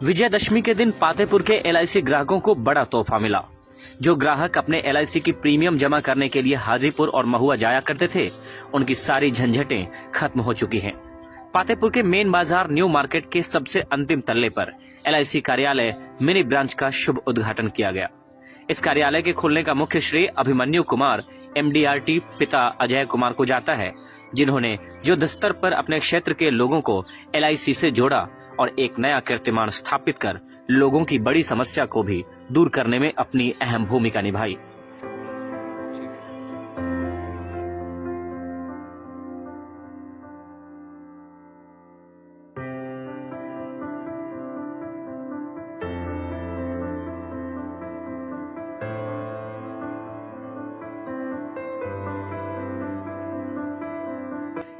विजयदशमी के दिन पातेपुर के एलआईसी ग्राहकों को बड़ा तोहफा मिला। जो ग्राहक अपने एलआईसी की प्रीमियम जमा करने के लिए हाजीपुर और महुआ जाया करते थे, उनकी सारी झंझटें खत्म हो चुकी हैं। पातेपुर के मेन बाजार न्यू मार्केट के सबसे अंतिम तल्ले पर एलआईसी कार्यालय मिनी ब्रांच का शुभ उद्घाटन किया गया। इस कार्यालय के खुलने का मुख्य श्रेय अभिमन्यु कुमार एमडीआरटी पिता अजय कुमार को जाता है, जिन्होंने युद्ध स्तर पर अपने क्षेत्र के लोगों को एलआईसी से जोड़ा और एक नया कीर्तिमान स्थापित कर लोगों की बड़ी समस्या को भी दूर करने में अपनी अहम भूमिका निभाई।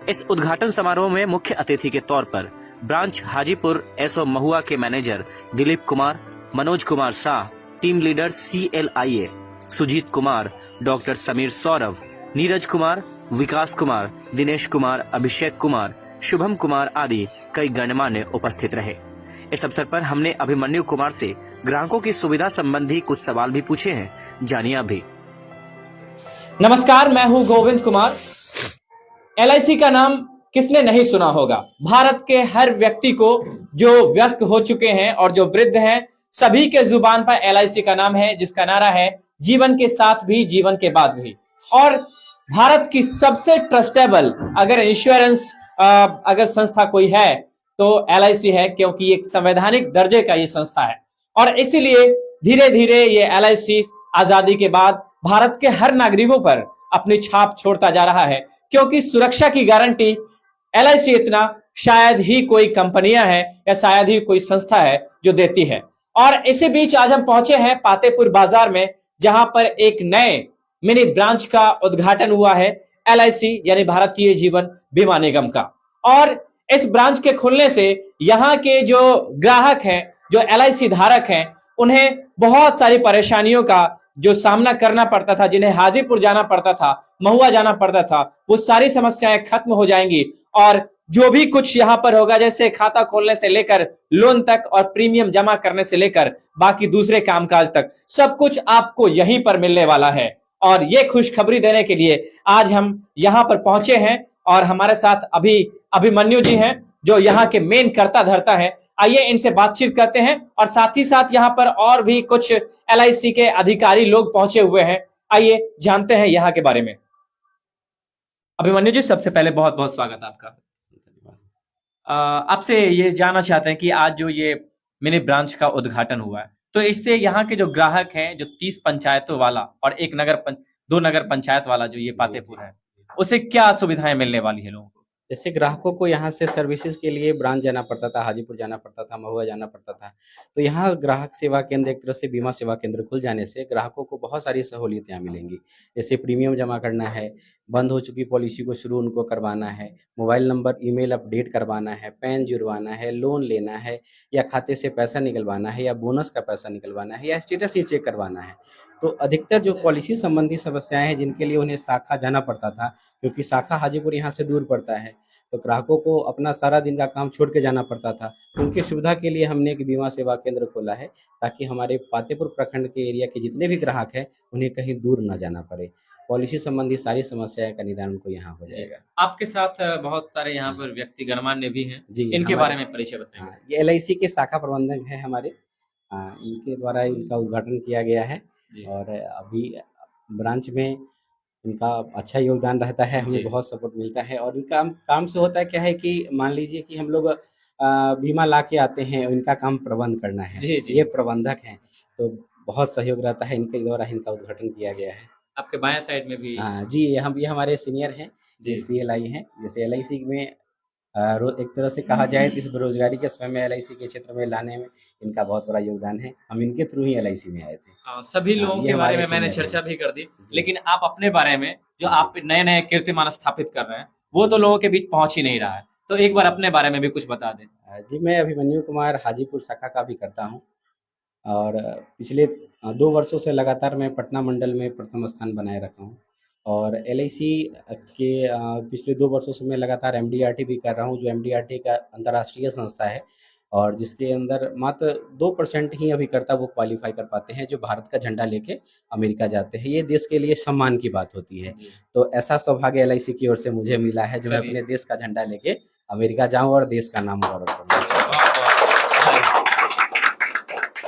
इस उद्घाटन समारोह में मुख्य अतिथि के तौर पर ब्रांच हाजीपुर एसओ महुआ के manager Dilip Kumar, Manoj Kumar Shah, team leader CLIA Sujit Kumar, doctor Sameer Saurabh, Neeraj Kumar, Vikas Kumar, Dinesh Kumar, Abhishek Kumar, Shubham Kumar आदि कई गणमान्य उपस्थित रहे। इस अवसर पर हमने अभिमन्यु कुमार से ग्राहकों की सुविधा संबंधी कुछ सवाल भी पूछे हैं, जानिए अभी। नमस्कार, मैं हूं गोविंद कुमार। एलआईसी का नाम किसने नहीं सुना होगा। भारत के हर व्यक्ति को जो व्यस्क हो चुके हैं और जो वृद्ध हैं, सभी के जुबान पर एलआईसी का नाम है, जिसका नारा है जीवन के साथ भी जीवन के बाद भी। और भारत की सबसे ट्रस्टेबल अगर इंश्योरेंस अगर संस्था कोई है तो एलआईसी है, क्योंकि एक संवैधानिक दर्जे का ये संस्था है। और इसीलिए धीरे धीरे ये एलआईसी आजादी के बाद भारत के हर नागरिकों पर अपनी छाप छोड़ता जा रहा है, क्योंकि सुरक्षा की गारंटी एलआईसी इतना शायद ही कोई कंपनियां हैं या शायद ही कोई संस्था है जो देती है। और इसी बीच आज हम पहुंचे हैं पातेपुर बाजार में, जहां पर एक नए मिनी ब्रांच का उद्घाटन हुआ है एलआईसी यानी भारतीय जीवन बीमा निगम का। और इस ब्रांच के खुलने से यहाँ के जो ग्राहक हैं, जो एलआईसी धारक हैं, उन्हें बहुत सारी परेशानियों का जो सामना करना पड़ता था, जिन्हें हाजीपुर जाना पड़ता था, महुआ जाना पड़ता था, वो सारी समस्याएं खत्म हो जाएंगी। और जो भी कुछ यहाँ पर होगा, जैसे खाता खोलने से लेकर लोन तक और प्रीमियम जमा करने से लेकर बाकी दूसरे कामकाज तक, सब कुछ आपको यहीं पर मिलने वाला है। और ये खुशखबरी देने के लिए आज हम यहाँ पर पहुंचे हैं और हमारे साथ अभिमन्यु जी हैं, जो यहाँ के मेन कर्ता धर्ता है। आइए इनसे बातचीत करते हैं। और साथ ही साथ यहाँ पर और भी कुछ एलआईसी के अधिकारी लोग पहुंचे हुए हैं। आइए जानते हैं यहाँ के बारे में। अभिमन्यु जी, सबसे पहले बहुत बहुत स्वागत आपका। आपसे ये जानना चाहते हैं कि आज जो ये मिनी ब्रांच का उद्घाटन हुआ है, तो इससे यहाँ के जो ग्राहक हैं, जो 30 पंचायतों वाला और दो नगर पंचायत वाला जो ये पातेपुर है, उसे क्या सुविधाएं मिलने वाली है लोगों को? जैसे ग्राहकों को यहाँ से सर्विसेज के लिए ब्रांच जाना पड़ता था, हाजीपुर जाना पड़ता था, महुआ जाना पड़ता था, तो यहाँ ग्राहक सेवा केंद्र, एक तरह से बीमा सेवा केंद्र खुल जाने से ग्राहकों को बहुत सारी सहूलियतें मिलेंगी। जैसे प्रीमियम जमा करना है, बंद हो चुकी पॉलिसी को शुरू उनको करवाना है, मोबाइल नंबर ईमेल अपडेट करवाना है, पैन जुड़वाना है, लोन लेना है, या खाते से पैसा निकलवाना है, या बोनस का पैसा निकलवाना है, या स्टेटस ही चेक करवाना है। तो अधिकतर जो पॉलिसी संबंधी समस्याएं हैं, जिनके लिए उन्हें शाखा जाना पड़ता था, क्योंकि शाखा हाजीपुर यहाँ से दूर पड़ता है, तो ग्राहकों को अपना सारा दिन का काम छोड़ के जाना पड़ता था। तो उनकी सुविधा के लिए हमने एक बीमा सेवा केंद्र खोला है, ताकि हमारे पातेपुर प्रखंड के एरिया के जितने भी ग्राहक हैं, उन्हें कहीं दूर न जाना पड़े। पॉलिसी संबंधी सारी समस्याएं का निदान उनको यहाँ हो जाएगा। आपके साथ बहुत सारे यहाँ पर व्यक्ति गणमान्य भी हैं जी, इनके बारे में परिचय बताएंगे। ये एलआईसी के शाखा प्रबंधक है हमारे, इनके द्वारा इनका उद्घाटन किया गया है। और अभी ब्रांच में इनका अच्छा योगदान रहता है, हमें बहुत सपोर्ट मिलता है। और इनका काम से होता है क्या है कि मान लीजिए कि हम लोग बीमा ला के आते हैं, इनका काम प्रबंध करना है। ये प्रबंधक हैं, तो बहुत सहयोग रहता है, इनके द्वारा इनका उद्घाटन किया गया है। आपके बाएं साइड में भी जी, ये हमारे सीनियर हैं, CLI हैं। जैसे एलआईसी में एक तरह से कहा जाए तो इस बेरोजगारी के समय में एलआईसी के क्षेत्र में लाने में इनका बहुत बड़ा योगदान है। हम इनके थ्रू ही एलआईसी में आए थे। सभी लोगों के बारे में मैंने चर्चा भी कर दी, लेकिन आप अपने बारे में, जो आप नए नए कीर्तिमान स्थापित कर रहे हैं, वो तो लोगों के बीच पहुंच ही नहीं रहा है, तो एक बार अपने बारे में भी कुछ बता दें। जी, मैं अभिमन्यु कुमार हाजीपुर शाखा का भी करता हूँ, और पिछले 2 वर्षों से लगातार मैं पटना मंडल में प्रथम स्थान बनाए रखा हूँ। और एलआईसी के पिछले 2 वर्षों से मैं लगातार एमडीआरटी भी कर रहा हूँ, जो एमडीआरटी का अंतर्राष्ट्रीय संस्था है। और जिसके अंदर मात्र 2% ही अभिकर्ता वो क्वालिफाई कर पाते हैं जो भारत का झंडा लेके अमेरिका जाते हैं। ये देश के लिए सम्मान की बात होती है। तो ऐसा सौभाग्य एलआईसी की ओर से मुझे मिला है जो मैं अपने देश का झंडा लेके अमेरिका जाऊं और देश का नाम गौरव करूं।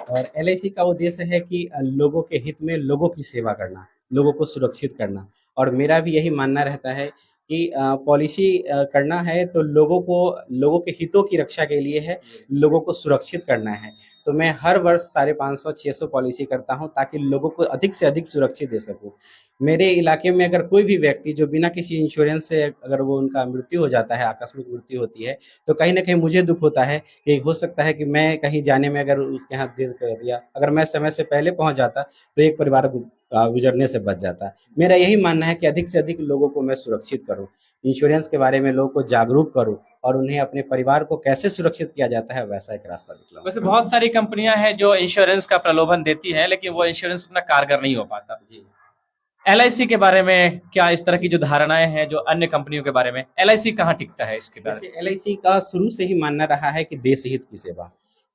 और एलआईसी का उद्देश्य है कि लोगों के हित में लोगों की सेवा करना, लोगों को सुरक्षित करना। और मेरा भी यही मानना रहता है कि पॉलिसी करना है तो लोगों के हितों की रक्षा के लिए है, लोगों को सुरक्षित करना है। तो मैं हर वर्ष 550-600 पॉलिसी करता हूं ताकि लोगों को अधिक से अधिक सुरक्षित दे सकूं। मेरे इलाके में अगर कोई भी व्यक्ति जो बिना किसी इंश्योरेंस से अगर वो उनका मृत्यु हो जाता है, आकस्मिक मृत्यु होती है, तो कहीं न कहीं मुझे दुःख होता है कि हो सकता है कि मैं कहीं जाने में अगर उसके हाथ देर कर दिया, अगर मैं समय से पहले पहुँच जाता तो एक परिवार गुजरने से बच जाता। मेरा यही मानना है कि अधिक से अधिक लोगों को मैं सुरक्षित करूँ, इंश्योरेंस के बारे में लोगों को जागरूक करूँ और उन्हें अपने परिवार को कैसे सुरक्षित किया जाता है वैसा एक रास्ता दिखलाऊँ। वैसे बहुत सारी कंपनियां हैं जो इंश्योरेंस का प्रलोभन देती हैं, लेकिन वो इंश्योरेंस उतना कारगर नहीं हो पाता। जी। एलआईसी के बारे में क्या इस तरह की जो धारणाएं हैं जो अन्य कंपनियों के बारे में, एलआईसी कहाँ टिकता है इसके बारे में? वैसे एलआईसी का शुरू से ही मानना रहा है कि देश हित की सेवा,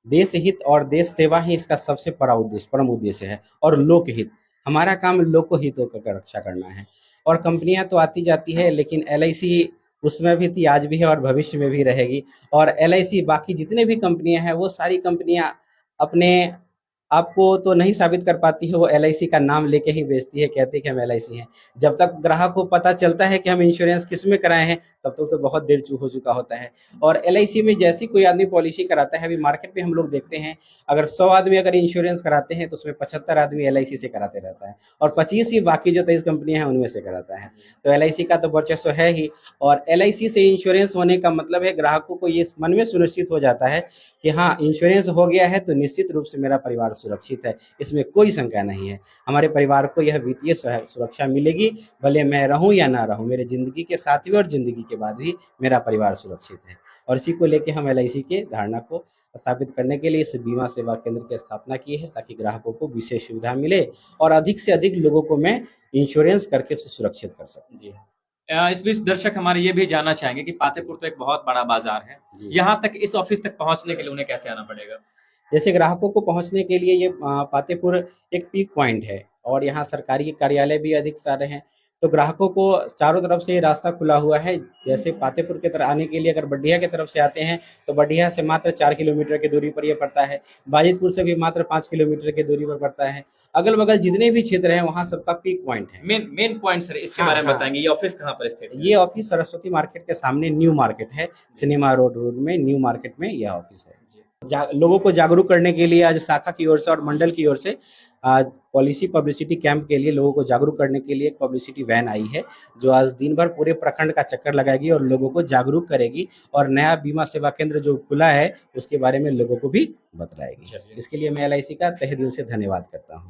देश हित और देश सेवा ही इसका सबसे परम उद्देश्य है और लोक हित। हमारा काम लोक हितों का रक्षा करना है। और कंपनियां तो आती जाती है लेकिन एलआईसी उसमें भी थी, आज भी है और भविष्य में भी रहेगी। और एलआईसी बाकी जितने भी कंपनियां हैं वो सारी कंपनियां अपने आपको तो नहीं साबित कर पाती है, वो एलआईसी का नाम लेके ही बेचती है, कहती है कि हम एलआईसी हैं। जब तक ग्राहक को पता चलता है कि हम इंश्योरेंस किस में कराए हैं तब तक तो बहुत देर हो चुका होता है। और एलआईसी में जैसी कोई आदमी पॉलिसी कराता है, अभी मार्केट में हम लोग देखते हैं अगर 100 आदमी अगर इंश्योरेंस कराते हैं तो उसमें 75 आदमी एलआईसी से कराते रहता है और 25 ही बाकी जो 23 कंपनियां हैं उनमें से कराता है। तो एलआईसी का तो वर्चस्व है ही। और एलआईसी से इंश्योरेंस होने का मतलब है ग्राहकों को ये मन में सुनिश्चित हो जाता है कि हाँ, इंश्योरेंस हो गया है तो निश्चित रूप से मेरा परिवार सुरक्षित है, इसमें कोई शंका नहीं है। हमारे परिवार को यह वित्तीय सुरक्षा मिलेगी, भले मैं रहूं या ना रहूं, मेरे ज़िंदगी के साथ भी और ज़िंदगी के बाद भी मेरा परिवार सुरक्षित है। और इसी को लेके हम एलआईसी के धारणा को स्थापित करने के लिए इस बीमा सेवा केंद्र की स्थापना की है ताकि ग्राहकों को विशेष सुविधा मिले और अधिक से अधिक लोगों को मैं इंश्योरेंस करके उसे सुरक्षित कर सकूं। जी। इस बीच दर्शक हमारे ये भी जानना चाहेंगे कि पातेपुर तो एक बहुत बड़ा बाजार है, जी। यहाँ तक इस ऑफिस तक पहुंचने के लिए उन्हें कैसे आना पड़ेगा? जैसे ग्राहकों को पहुंचने के लिए ये पातेपुर एक पीक पॉइंट है और यहाँ सरकारी कार्यालय भी अधिक सारे हैं, तो ग्राहकों को चारों तरफ से ये रास्ता खुला हुआ है। जैसे पातेपुर के तरफ आने के लिए अगर बड्डिया की तरफ से आते हैं तो बड्डिया से मात्र 4 किलोमीटर की दूरी पर ये पड़ता है, बाजितपुर से भी मात्र 5 किलोमीटर की दूरी पर पड़ता है। अगल बगल जितने भी क्षेत्र हैं वहाँ सबका पीक पॉइंट है। मेन पॉइंट सर इसके हाँ, बारे में हाँ। बताएंगे, ये ऑफिस कहाँ पर स्थित है? ये ऑफिस सरस्वती मार्केट के सामने न्यू मार्केट है, सिनेमा रोड में न्यू मार्केट में यह ऑफिस है। लोगों को जागरूक करने के लिए आज शाखा की ओर से और मंडल की ओर से आज पॉलिसी पब्लिसिटी कैंप के लिए लोगों को जागरूक करने के लिए एक पब्लिसिटी वैन आई है जो आज दिन भर पूरे प्रखंड का चक्कर लगाएगी और लोगों को जागरूक करेगी और नया बीमा सेवा केंद्र जो खुला है उसके बारे में लोगों को भी बताएगी। इसके लिए मैं एलआईसी का तहे दिल से धन्यवाद करता हूँ।